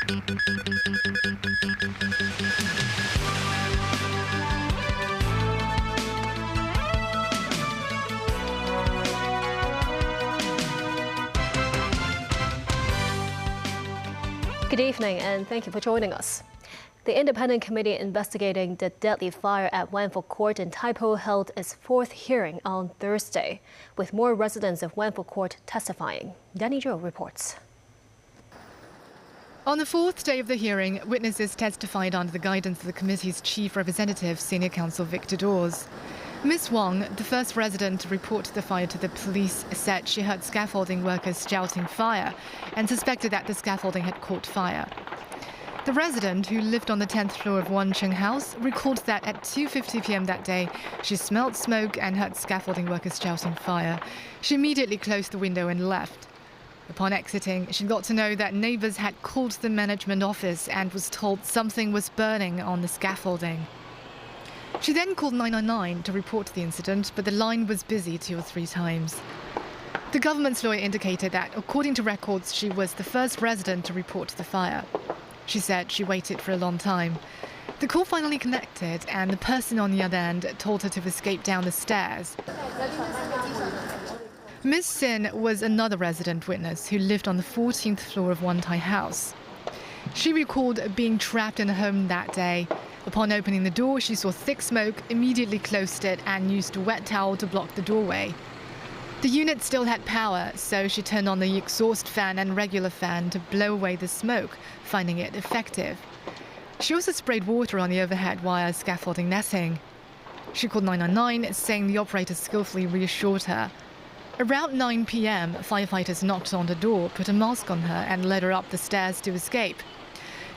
Good evening and thank you for joining us. The independent committee investigating the deadly fire at Wanful Court in Taipo held its fourth hearing on Thursday, with more residents of Wanful Court testifying. Danny Zhou reports. On the fourth day of the hearing, witnesses testified under the guidance of the committee's chief representative, Senior Counsel Victor Dawes. Ms. Wong, the first resident to report the fire to the police, said she heard scaffolding workers shouting fire and suspected that the scaffolding had caught fire. The resident, who lived on the 10th floor of Wancheng House, recalled that at 2:50 p.m. that day, she smelled smoke and heard scaffolding workers shouting fire. She immediately closed the window and left. Upon exiting, she got to know that neighbors had called the management office and was told something was burning on the scaffolding. She then called 999 to report the incident, but the line was busy 2 or 3 times. The government's lawyer indicated that, according to records, she was the first resident to report the fire. She said she waited for a long time. The call finally connected, and the person on the other end told her to escape down the stairs. Ms. Sin was another resident witness who lived on the 14th floor of Wan Tai House. She recalled being trapped in a home that day. Upon opening the door, she saw thick smoke, immediately closed it and used a wet towel to block the doorway. The unit still had power, so she turned on the exhaust fan and regular fan to blow away the smoke, finding it effective. She also sprayed water on the overhead wire scaffolding netting. She called 999, saying the operator skillfully reassured her. Around 9 p.m, firefighters knocked on the door, put a mask on her and led her up the stairs to escape.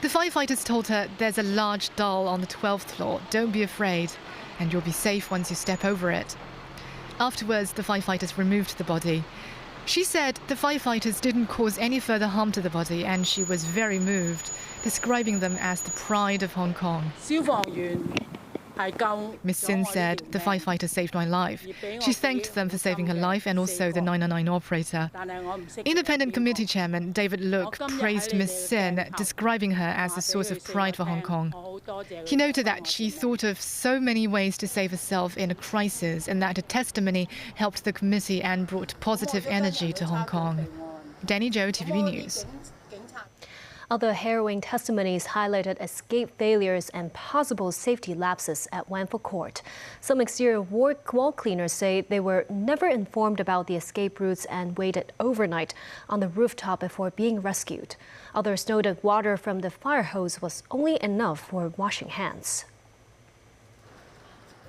The firefighters told her, "There's a large doll on the 12th floor, don't be afraid, and you'll be safe once you step over it." Afterwards, the firefighters removed the body. She said the firefighters didn't cause any further harm to the body, and she was very moved, describing them as the pride of Hong Kong. Ms. Sin said, "The firefighter saved my life." She thanked them for saving her life and also the 999 operator. Independent committee chairman David Look praised Ms. Sin, describing her as a source of pride for Hong Kong. He noted that she thought of so many ways to save herself in a crisis and that her testimony helped the committee and brought positive energy to Hong Kong. Danny Zhou, TVB News. Other harrowing testimonies highlighted escape failures and possible safety lapses at Wanful Court. Some exterior wall cleaners say they were never informed about the escape routes and waited overnight on the rooftop before being rescued. Others noted water from the fire hose was only enough for washing hands.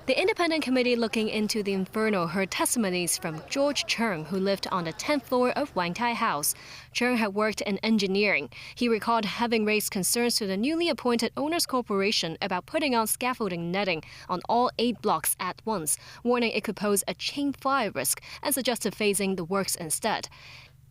The independent committee looking into the inferno heard testimonies from George Chung, who lived on the 10th floor of Wang Tai House. Chung had worked in engineering. He recalled having raised concerns to the newly appointed Owners Corporation about putting on scaffolding netting on all 8 blocks at once, warning it could pose a chain fire risk and suggested phasing the works instead.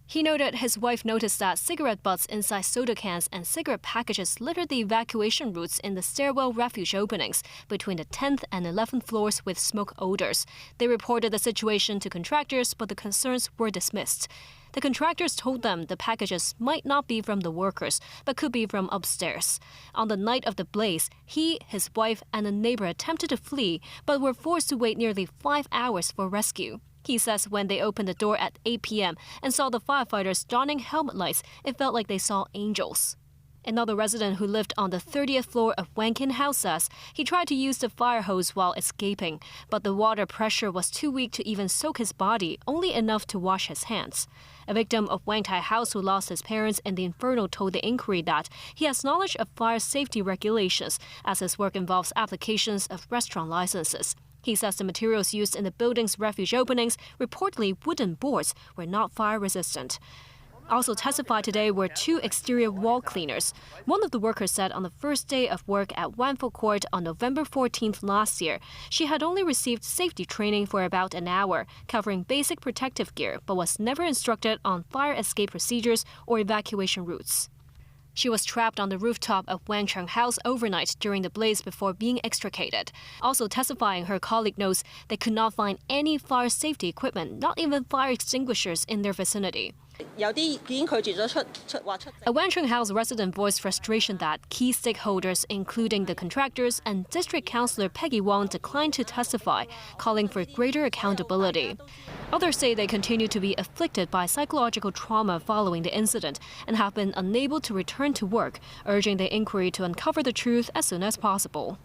He noted his wife noticed that cigarette butts inside soda cans and cigarette packages littered the evacuation routes in the stairwell refuge openings between the 10th and 11th floors with smoke odors. They reported the situation to contractors, but the concerns were dismissed. The contractors told them the packages might not be from the workers, but could be from upstairs. On the night of the blaze, he, his wife, and a neighbor attempted to flee, but were forced to wait nearly 5 hours for rescue. He says when they opened the door at 8 p.m. and saw the firefighters donning helmet lights, it felt like they saw angels. Another resident who lived on the 30th floor of Wang Kin House says he tried to use the fire hose while escaping, but the water pressure was too weak to even soak his body, only enough to wash his hands. A victim of Wang Tai House who lost his parents in the inferno told the inquiry that he has knowledge of fire safety regulations, as his work involves applications of restaurant licenses. He says the materials used in the building's refuge openings, reportedly wooden boards, were not fire-resistant. Also testified today were 2 exterior wall cleaners. One of the workers said on the first day of work at Wanful Court on November 14th last year, she had only received safety training for about an hour, covering basic protective gear, but was never instructed on fire escape procedures or evacuation routes. She was trapped on the rooftop of Wancheng House overnight during the blaze before being extricated. Also testifying, her colleague notes they could not find any fire safety equipment, not even fire extinguishers, in their vicinity. A Wancheng House resident voiced frustration that key stakeholders, including the contractors and District Councillor Peggy Wong, declined to testify, calling for greater accountability. Others say they continue to be afflicted by psychological trauma following the incident and have been unable to return to work, urging the inquiry to uncover the truth as soon as possible.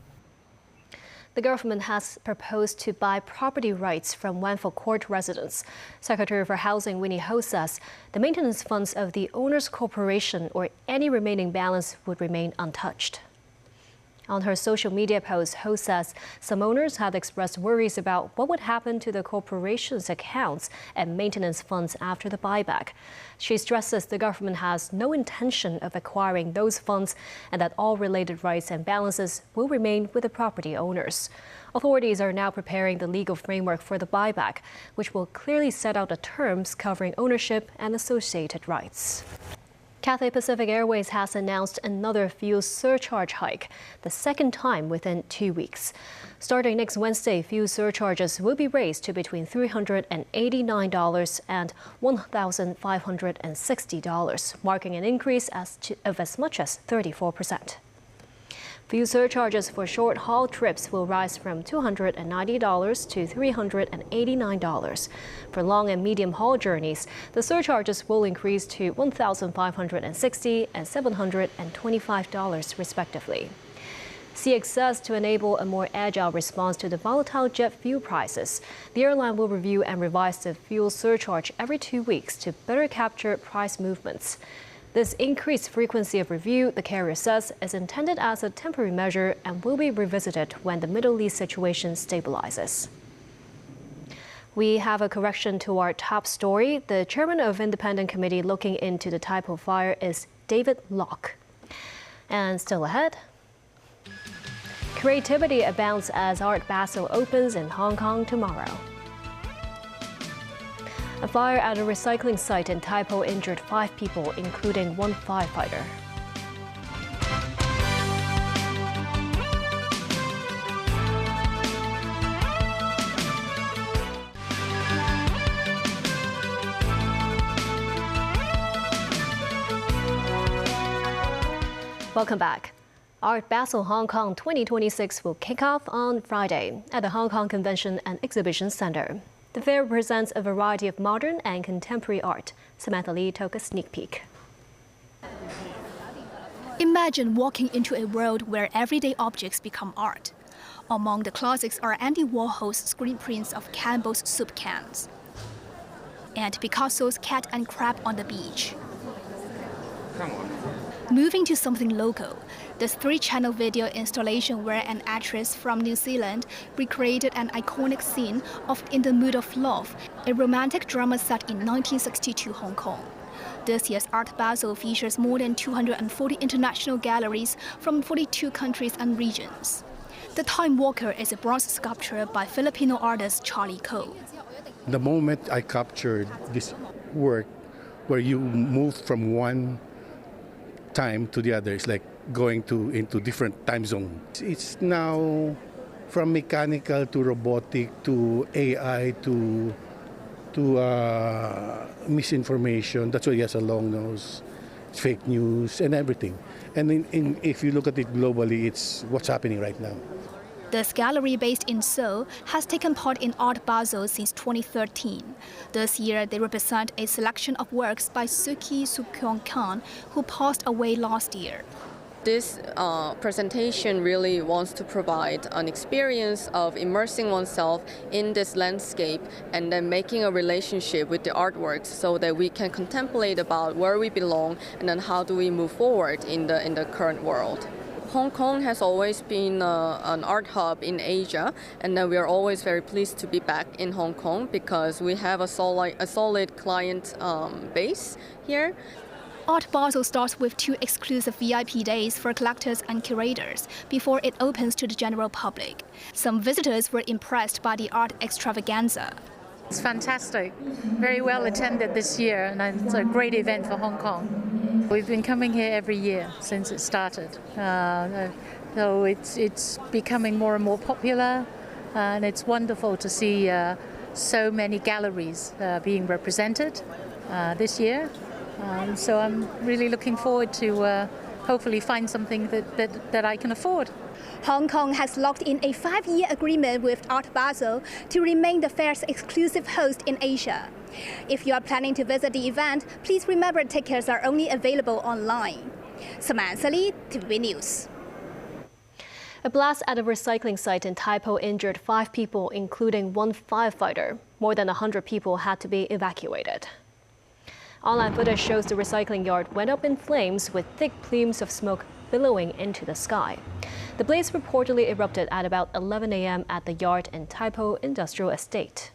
The government has proposed to buy property rights from Wanful Court residents. Secretary for Housing Winnie Ho says the maintenance funds of the owner's corporation or any remaining balance would remain untouched. On her social media post, Ho says some owners have expressed worries about what would happen to the corporation's accounts and maintenance funds after the buyback. She stresses the government has no intention of acquiring those funds and that all related rights and balances will remain with the property owners. Authorities are now preparing the legal framework for the buyback, which will clearly set out the terms covering ownership and associated rights. Cathay Pacific Airways has announced another fuel surcharge hike, the second time within 2 weeks. Starting next Wednesday, fuel surcharges will be raised to between $389 and $1,560, marking an increase of as much as 34%. Fuel surcharges for short-haul trips will rise from $290 to $389. For long and medium-haul journeys, the surcharges will increase to $1,560 and $725, respectively. CX says to enable a more agile response to the volatile jet fuel prices, the airline will review and revise the fuel surcharge every 2 weeks to better capture price movements. This increased frequency of review, the carrier says, is intended as a temporary measure and will be revisited when the Middle East situation stabilizes. We have a correction to our top story. The chairman of independent committee looking into the Taipo fire is David Locke. And still ahead, creativity abounds as Art Basel opens in Hong Kong tomorrow. A fire at a recycling site in Taipo injured 5 people, including 1 firefighter. Welcome back. Art Basel Hong Kong 2026 will kick off on Friday at the Hong Kong Convention and Exhibition Center. The fair presents a variety of modern and contemporary art. Samantha Lee took a sneak peek. Imagine walking into a world where everyday objects become art. Among the classics are Andy Warhol's screen prints of Campbell's soup cans and Picasso's cat and crab on the beach. Moving to something local, this 3-channel video installation where an actress from New Zealand recreated an iconic scene of In the Mood of Love, a romantic drama set in 1962 Hong Kong. This year's Art Basel features more than 240 international galleries from 42 countries and regions. The Time Walker is a bronze sculpture by Filipino artist Charlie Ko. The moment I captured this work, where you move from one time to the other, it's like going into different time zone. It's now from mechanical to robotic to AI to misinformation. That's why he has a long nose, fake news and everything. And if you look at it globally, it's what's happening right now. This gallery, based in Seoul, has taken part in Art Basel since 2013. This year, they represent a selection of works by Suki Sukyong-kan, who passed away last year. This presentation really wants to provide an experience of immersing oneself in this landscape and then making a relationship with the artworks so that we can contemplate about where we belong and then how do we move forward in the current world. Hong Kong has always been an art hub in Asia, and we are always very pleased to be back in Hong Kong because we have a solid client base here. Art Basel starts with 2 exclusive VIP days for collectors and curators before it opens to the general public. Some visitors were impressed by the art extravaganza. It's fantastic, very well attended this year, and it's a great event for Hong Kong. We've been coming here every year since it started, so it's becoming more and more popular, and it's wonderful to see so many galleries being represented this year. So I'm really looking forward to hopefully find something that I can afford. Hong Kong has locked in a 5-year agreement with Art Basel to remain the fair's exclusive host in Asia. If you are planning to visit the event, please remember tickets are only available online. Samantha Lee, TVB News. A blast at a recycling site in Taipo injured 5 people, including 1 firefighter. More than 100 people had to be evacuated. Online footage shows the recycling yard went up in flames with thick plumes of smoke billowing into the sky. The blaze reportedly erupted at about 11 a.m. at the yard in Taipo Industrial Estate.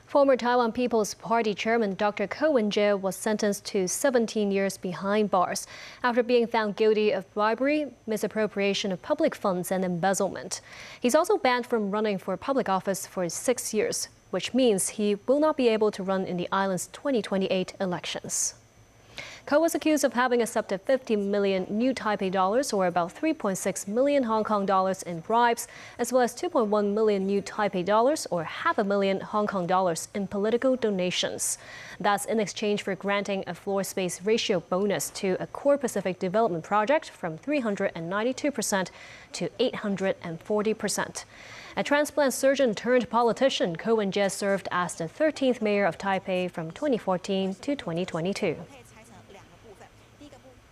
Former Taiwan People's Party chairman Dr. Ko Wen-je was sentenced to 17 years behind bars after being found guilty of bribery, misappropriation of public funds, and embezzlement. He's also banned from running for public office for 6 years, which means he will not be able to run in the island's 2028 elections. Ko was accused of having accepted 50 million new Taipei dollars, or about 3.6 million Hong Kong dollars in bribes, as well as 2.1 million new Taipei dollars, or $500,000 Hong Kong dollars in political donations. That's in exchange for granting a floor space ratio bonus to a core Pacific development project from 392% to 840%. A transplant surgeon turned politician, Ko Wen-je served as the 13th mayor of Taipei from 2014 to 2022.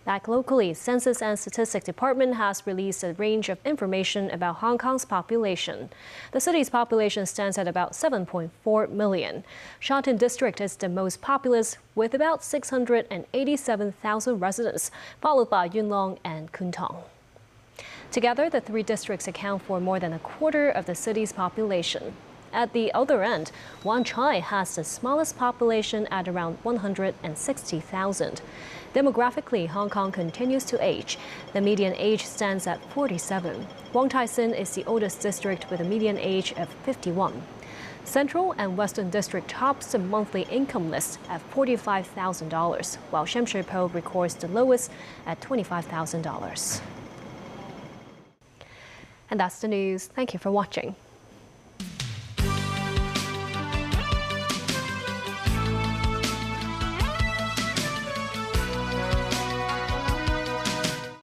Back locally, Census and Statistics Department has released a range of information about Hong Kong's population. The city's population stands at about 7.4 million. Shantung District is the most populous, with about 687,000 residents, followed by Yuen Long and Kwun Tong. Together, the 3 districts account for more than a quarter of the city's population. At the other end, Wan Chai has the smallest population at around 160,000. Demographically, Hong Kong continues to age. The median age stands at 47. Wong Tai Sin is the oldest district with a median age of 51. Central and Western District tops the monthly income list at $45,000, while Sham Shui Po records the lowest at $25,000. And that's the news. Thank you for watching.